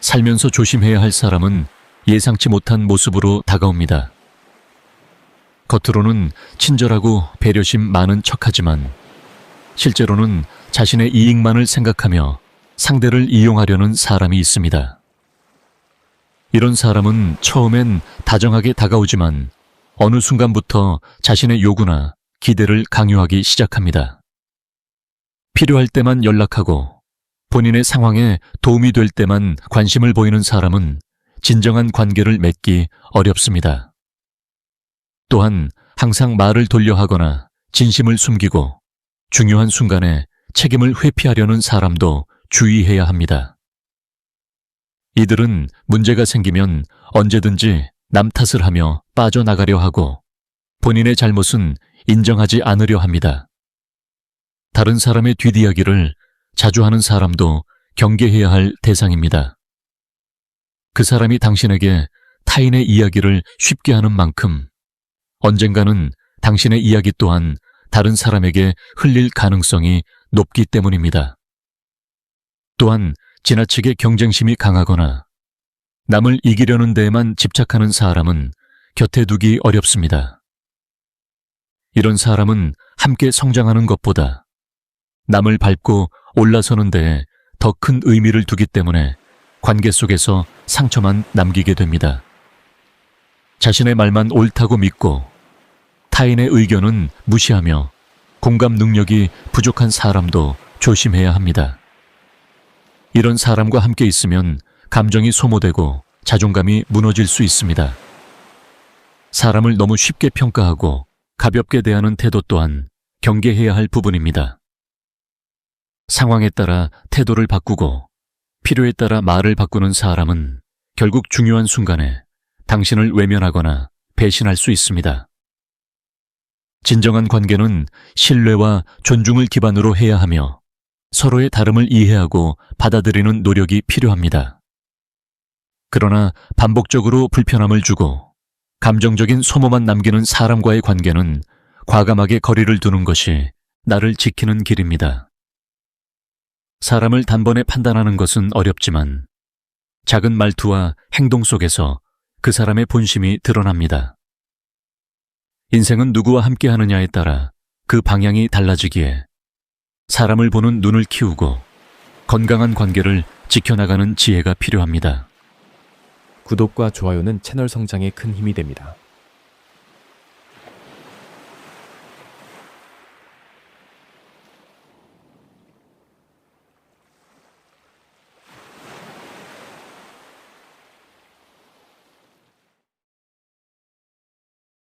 살면서 조심해야 할 사람은 예상치 못한 모습으로 다가옵니다. 겉으로는 친절하고 배려심 많은 척하지만 실제로는 자신의 이익만을 생각하며 상대를 이용하려는 사람이 있습니다. 이런 사람은 처음엔 다정하게 다가오지만 어느 순간부터 자신의 요구나 기대를 강요하기 시작합니다. 필요할 때만 연락하고 본인의 상황에 도움이 될 때만 관심을 보이는 사람은 진정한 관계를 맺기 어렵습니다. 또한 항상 말을 돌려 하거나 진심을 숨기고 중요한 순간에 책임을 회피하려는 사람도 주의해야 합니다. 이들은 문제가 생기면 언제든지 남 탓을 하며 빠져나가려 하고 본인의 잘못은 인정하지 않으려 합니다. 다른 사람의 뒷이야기를 자주 하는 사람도 경계해야 할 대상입니다. 그 사람이 당신에게 타인의 이야기를 쉽게 하는 만큼 언젠가는 당신의 이야기 또한 다른 사람에게 흘릴 가능성이 높기 때문입니다. 또한 지나치게 경쟁심이 강하거나 남을 이기려는 데에만 집착하는 사람은 곁에 두기 어렵습니다. 이런 사람은 함께 성장하는 것보다 남을 밟고 올라서는 데에 더 큰 의미를 두기 때문에 관계 속에서 상처만 남기게 됩니다. 자신의 말만 옳다고 믿고 타인의 의견은 무시하며 공감 능력이 부족한 사람도 조심해야 합니다. 이런 사람과 함께 있으면 감정이 소모되고 자존감이 무너질 수 있습니다. 사람을 너무 쉽게 평가하고 가볍게 대하는 태도 또한 경계해야 할 부분입니다. 상황에 따라 태도를 바꾸고 필요에 따라 말을 바꾸는 사람은 결국 중요한 순간에 당신을 외면하거나 배신할 수 있습니다. 진정한 관계는 신뢰와 존중을 기반으로 해야 하며 서로의 다름을 이해하고 받아들이는 노력이 필요합니다. 그러나 반복적으로 불편함을 주고 감정적인 소모만 남기는 사람과의 관계는 과감하게 거리를 두는 것이 나를 지키는 길입니다. 사람을 단번에 판단하는 것은 어렵지만 작은 말투와 행동 속에서 그 사람의 본심이 드러납니다. 인생은 누구와 함께 하느냐에 따라 그 방향이 달라지기에 사람을 보는 눈을 키우고 건강한 관계를 지켜나가는 지혜가 필요합니다. 구독과 좋아요는 채널 성장에 큰 힘이 됩니다.